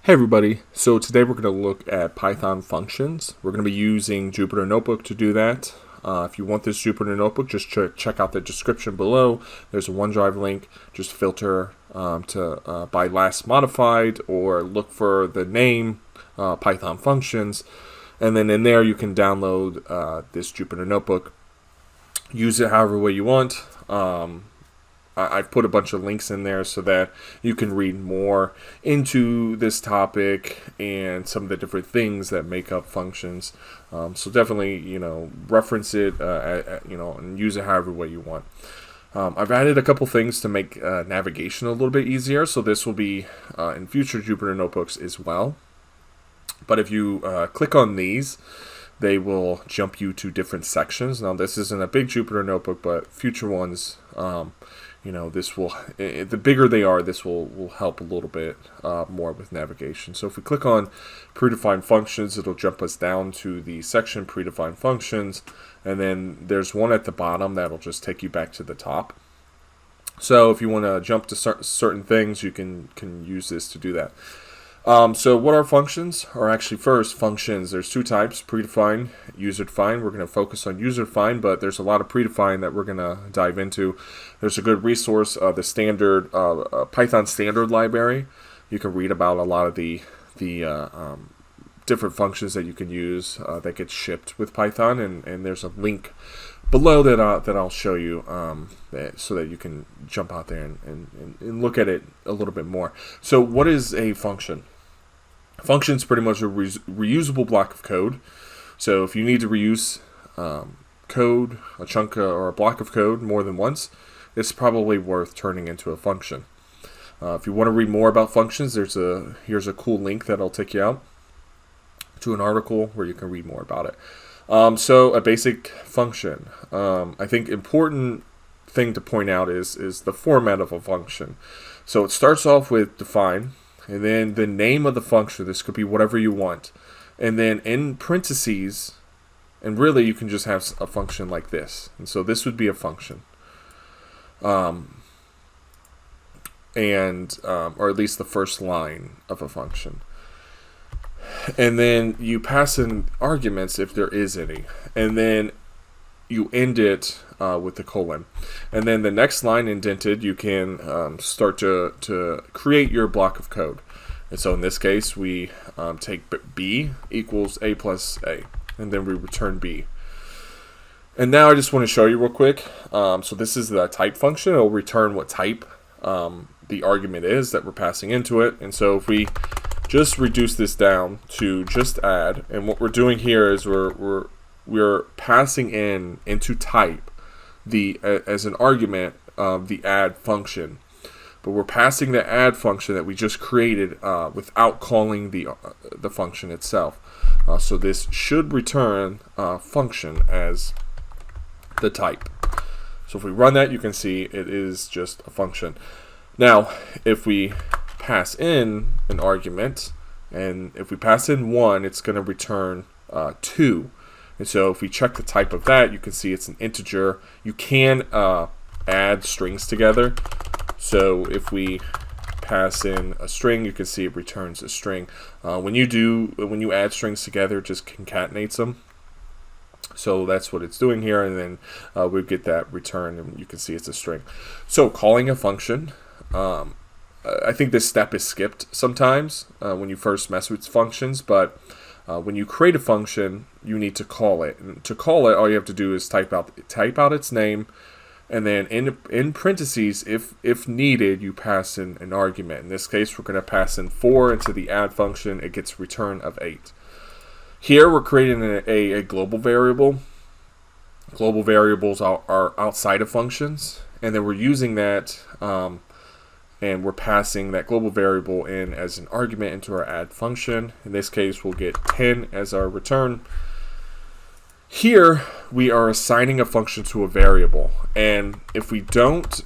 Hey everybody, so today we're going to look at Python functions. We're going to be using Jupyter Notebook to do that. If you want this Jupyter Notebook, just check out the description below. There's a OneDrive link. Just filter by last modified or look for the name Python functions. And then in there you can download this Jupyter Notebook. Use it however way you want. I've put a bunch of links in there so that you can read more into this topic and some of the different things that make up functions. So definitely, reference it, and use it however way you want. I've added a couple things to make navigation a little bit easier. So this will be in future Jupyter Notebooks as well. But if you click on these, they will jump you to different sections. Now this isn't a big Jupyter Notebook, but future ones, this will, the bigger they are, this will help a little bit more with navigation. So if we click on predefined functions, it'll jump us down to the section predefined functions, and then there's one at the bottom that'll just take you back to the top. So if you want to jump to certain things, you can use this to do that. So what are functions? Or actually first, functions. There's two types, predefined, user-defined. We're going to focus on user-defined, but there's a lot of predefined that we're going to dive into. There's a good resource, the standard Python standard library. You can read about a lot of the different functions that you can use that get shipped with Python, and there's a link below that I'll show you so that you can jump out there and look at it a little bit more. So what is a function? A function is pretty much a reusable block of code. So if you need to reuse code, a chunk or a block of code more than once, it's probably worth turning into a function. If you want to read more about functions, here's a cool link that'll take you out to an article where you can read more about it. So a basic function. I think important thing to point out is the format of a function. So it starts off with define, and then the name of the function. This could be whatever you want. And then in parentheses, and really you can just have a function like this. And so this would be a function. Or at least the first line of a function. And then you pass in arguments if there is any, and then you end it with the colon, and then the next line indented, you can start to create your block of code. And so in this case, we take b equals a plus a, and then we return b. And now I just want to show you real quick. So this is the type function. It'll return what type the argument is that we're passing into it. And so if we just reduce this down to just add, and what we're doing here is we're passing into type as an argument the add function, but we're passing the add function that we just created without calling the function itself. So this should return function as the type. So if we run that, you can see it is just a function. Now if we pass in an argument, and if we pass in 1, it's going to return 2. And so if we check the type of that, you can see it's an integer. You can add strings together. So if we pass in a string, you can see it returns a string. When you add strings together, it just concatenates them. So that's what it's doing here, and then we get that return, and you can see it's a string. So calling a function. I think this step is skipped sometimes when you first mess with functions, but when you create a function, you need to call it. And to call it, all you have to do is type out its name, and then in parentheses, if needed, you pass in an argument. In this case, we're going to pass in 4 into the add function. It gets return of 8. Here, we're creating a global variable. Global variables are outside of functions, and then we're using that. And we're passing that global variable in as an argument into our add function. In this case, we'll get 10 as our return. Here, we are assigning a function to a variable, and if we don't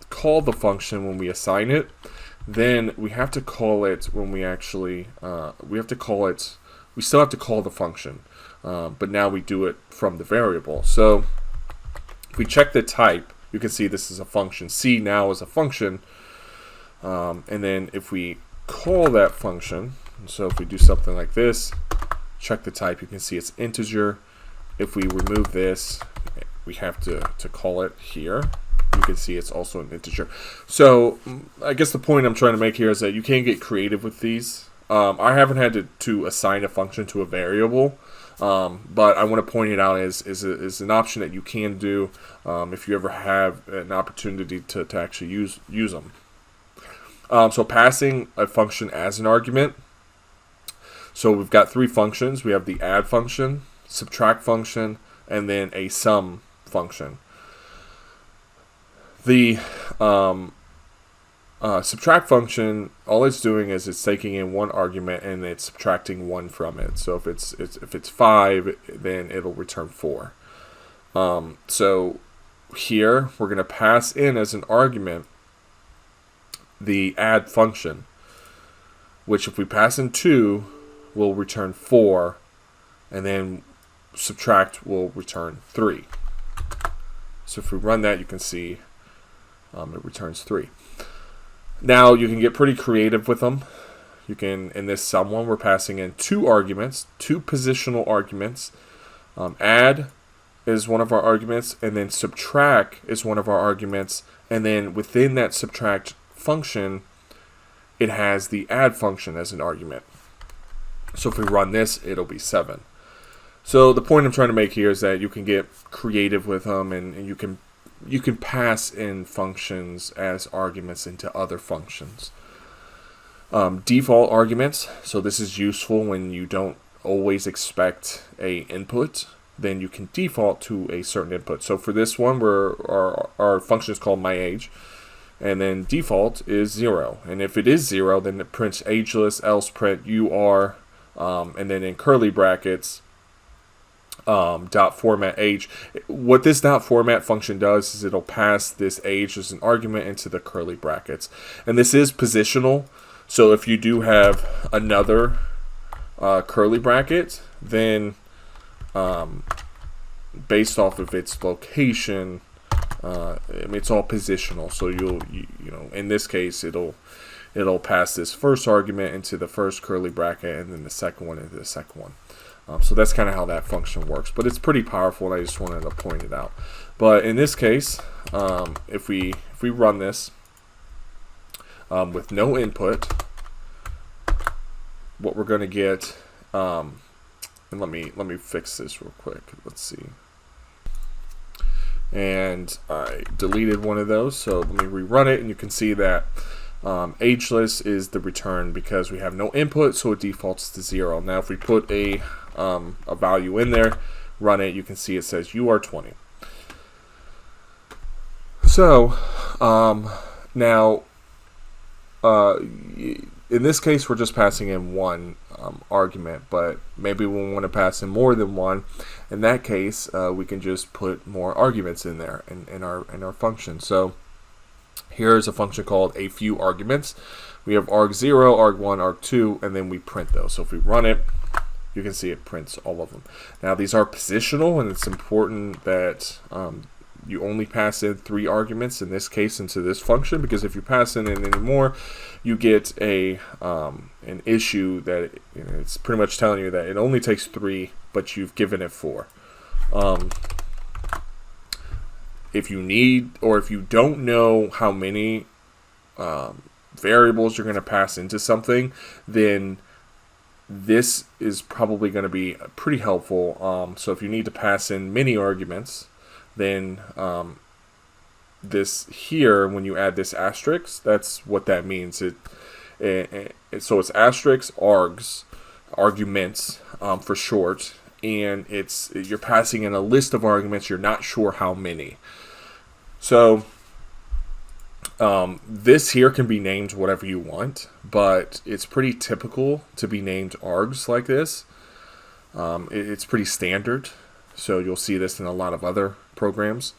call the function when we assign it, then we have to call it when we actually we still have to call the function, but now we do it from the variable. So if we check the type, you can see this is a function. C now is a function. And then if we call that function, so if we do something like this, check the type, you can see it's integer. If we remove this, we have to call it here. You can see it's also an integer. So I guess the point I'm trying to make here is that you can get creative with these. I haven't had to assign a function to a variable, but I want to point it out as an option that you can do if you ever have an opportunity to actually use them. So passing a function as an argument. So we've got three functions. We have the add function, subtract function, and then a sum function. The subtract function, all it's doing is it's taking in one argument and it's subtracting one from it. So if it's 5, then it'll return 4. So here we're going to pass in as an argument the add function, which if we pass in 2 will return 4, and then subtract will return 3. So if we run that, you can see it returns 3. Now you can get pretty creative with them. You can, in this sum one, we're passing in 2 arguments, 2 positional arguments. Add is one of our arguments, and then subtract is one of our arguments, and then within that subtract function, it has the add function as an argument. So if we run this, it'll be 7. So the point I'm trying to make here is that you can get creative with them, and you can pass in functions as arguments into other functions. Default arguments. So this is useful when you don't always expect a input. Then you can default to a certain input. So for this one, our function is called myAge. And then default is 0. And if it is 0, then it prints ageless, else print UR, and then in curly brackets, dot format age. What this dot format function does is it'll pass this age as an argument into the curly brackets. And this is positional. So if you do have another curly bracket, then based off of its location, it's all positional. So you know, in this case, it'll pass this first argument into the first curly bracket, and then the second one into the second one. So that's kind of how that function works. But it's pretty powerful, and I just wanted to point it out. But in this case, if we run this with no input, what we're going to get, and let me fix this real quick. Let's see. And I deleted one of those, so let me rerun it, and you can see that ageless is the return because we have no input, so it defaults to 0. Now if we put a value in there, run it, you can see it says you are 20. So now in this case we're just passing in one argument, but maybe we want to pass in more than one. In that case, we can just put more arguments in there in our function. So here's a function called a few arguments. We have arg0, arg1, arg2, and then we print those. So if we run it, you can see it prints all of them. Now these are positional, and it's important that you only pass in 3 arguments in this case into this function, because if you pass in any more, you get an issue that it's pretty much telling you that it only takes 3, but you've given it 4. If you need, or if you don't know how many variables you're going to pass into something, then this is probably going to be pretty helpful. So if you need to pass in many arguments, then this here, when you add this asterisk, that's what that means. So it's asterisk args, arguments for short, and you're passing in a list of arguments. You're not sure how many. So this here can be named whatever you want, but it's pretty typical to be named args like this. It's pretty standard, so you'll see this in a lot of other programs.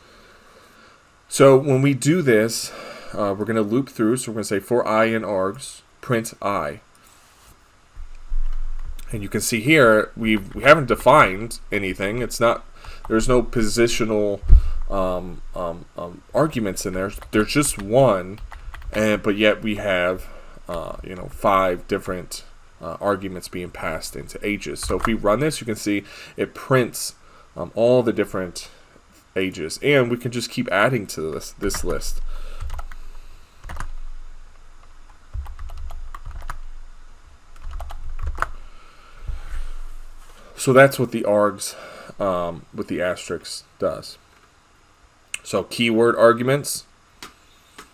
So when we do this, we're going to loop through. So we're going to say for I in args, print I. And you can see here we haven't defined anything. There's no positional arguments in there. There's just one, but yet we have 5 different arguments being passed into ages. So if we run this, you can see it prints all the different ages, and we can just keep adding to this list. So that's what the args with the asterisk does. So keyword arguments.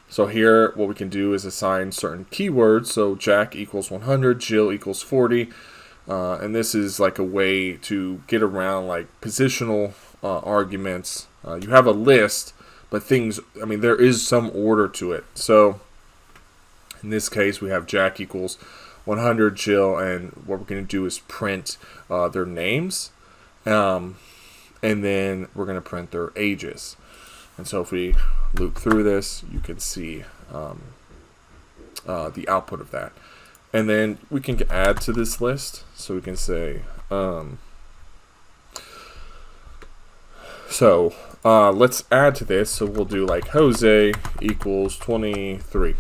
So here what we can do is assign certain keywords. So Jack equals 100, Jill equals 40. And this is like a way to get around like positional arguments. You have a list, but there is some order to it. So in this case, we have Jack equals 100, Jill, and what we're going to do is print their names. And then we're going to print their ages. And so if we loop through this, you can see the output of that. And then we can add to this list. So we can say, let's add to this. So we'll do like Jose equals 23.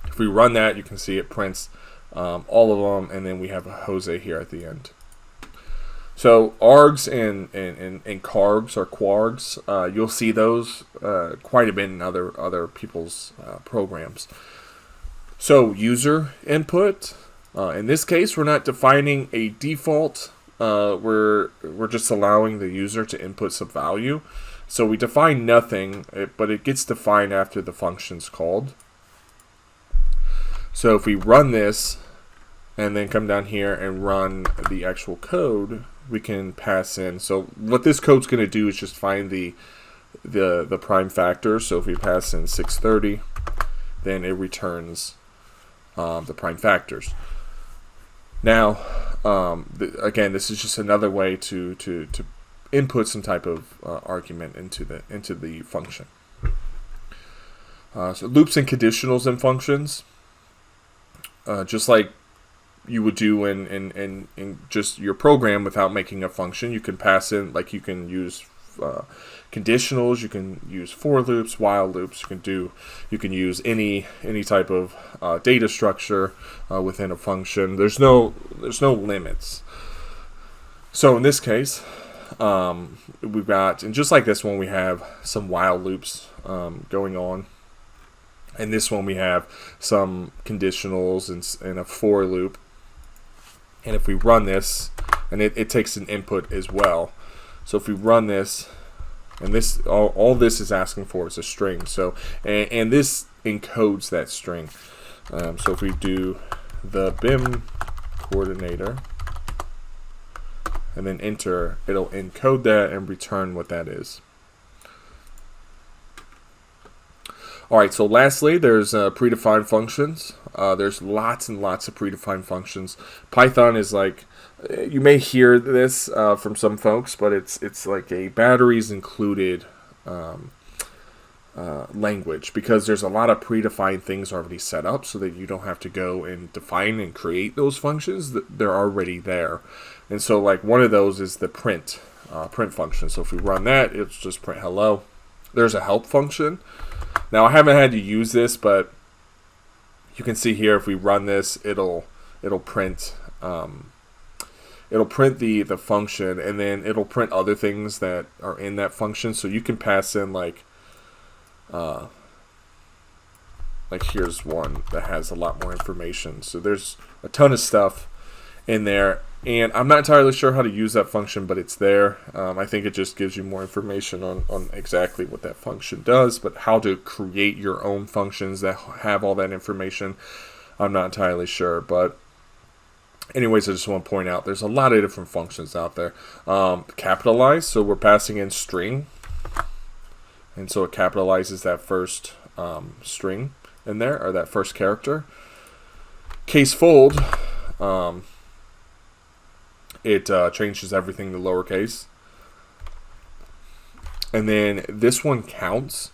If we run that, you can see it prints all of them, and then we have a Jose here at the end. So args and cargs or quargs, you'll see those quite a bit in other people's programs. So user input. In this case, we're not defining a default. We're just allowing the user to input some value. So we define nothing, but it gets defined after the function's called. So if we run this and then come down here and run the actual code, we can pass in. So what this code's going to do is just find the prime factor. So if we pass in 630, then it returns the prime factors. Now, again, this is just another way to input some type of argument into the function. So loops and conditionals in functions, just like you would do in just your program without making a function, you can pass in, like you can use conditionals, you can use for loops, while loops, you can use any type of data structure within a function. There's no limits. So in this case, we've got, and just like this one, we have some while loops going on. In this one, we have some conditionals and a for loop. And if we run this, and it takes an input as well. So if we run this, and this all this is asking for is a string. So and this encodes that string. So if we do the BIM coordinator and then enter, it'll encode that and return what that is. Alright, so lastly, there's predefined functions. There's lots and lots of predefined functions. Python is like, you may hear this from some folks, but it's like a batteries included language, because there's a lot of predefined things already set up so that you don't have to go and define and create those functions. They're already there. And so like one of those is the print function. So if we run that, it's just print hello. There's a help function. Now I haven't had to use this, but you can see here if we run this, it'll print the function, and then it'll print other things that are in that function. So you can pass in like here's one that has a lot more information. So there's a ton of stuff in there, and I'm not entirely sure how to use that function, but it's there. I think it just gives you more information on exactly what that function does, but how to create your own functions that have all that information, I'm not entirely sure. But anyways, I just want to point out there's a lot of different functions out there. Capitalize, so we're passing in string, and so it capitalizes that first string in there, or that first character. Case fold, it changes everything to lowercase. And then this one counts.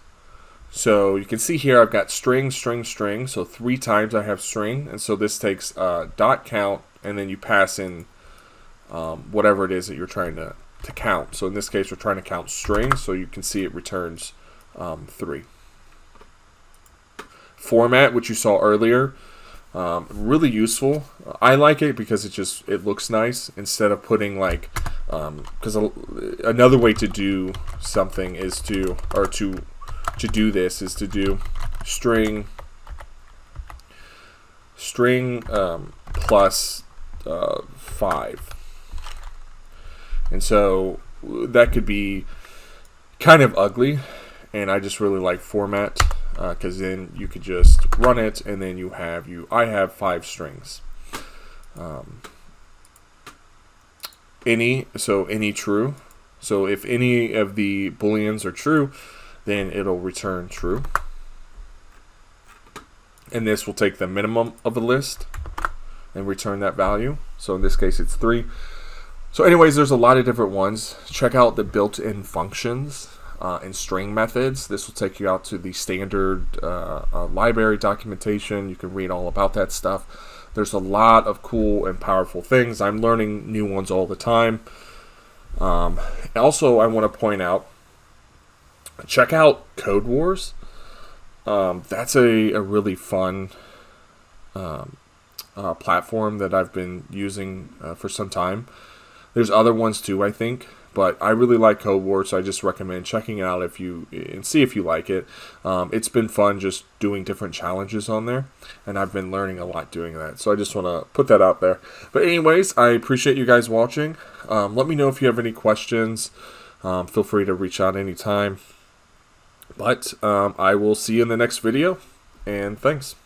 So you can see here I've got string, string, string. So 3 times I have string. And so this takes dot count, and then you pass in whatever it is that you're trying to count. So in this case, we're trying to count string. So you can see it returns 3. format, which you saw earlier. Really useful. I like it because it looks nice instead of putting like, because another way to do something is to do this is to do string plus 5, and so that could be kind of ugly, and I just really like format because then you could just run it, and then I have 5 strings. Any true. So if any of the booleans are true, then it'll return true. And this will take the minimum of a list and return that value. So in this case, it's 3. So anyways, there's a lot of different ones. Check out the built-in functions and string methods. This will take you out to the standard library documentation. You can read all about that stuff. There's a lot of cool and powerful things. I'm learning new ones all the time. Also, I want to point out, check out Code Wars. That's a really fun platform that I've been using for some time. There's other ones too, I think, but I really like Code Wars, so I just recommend checking it out and see if you like it. It's been fun just doing different challenges on there, and I've been learning a lot doing that. So I just want to put that out there. But anyways, I appreciate you guys watching. Let me know if you have any questions. Feel free to reach out anytime. But I will see you in the next video, and thanks.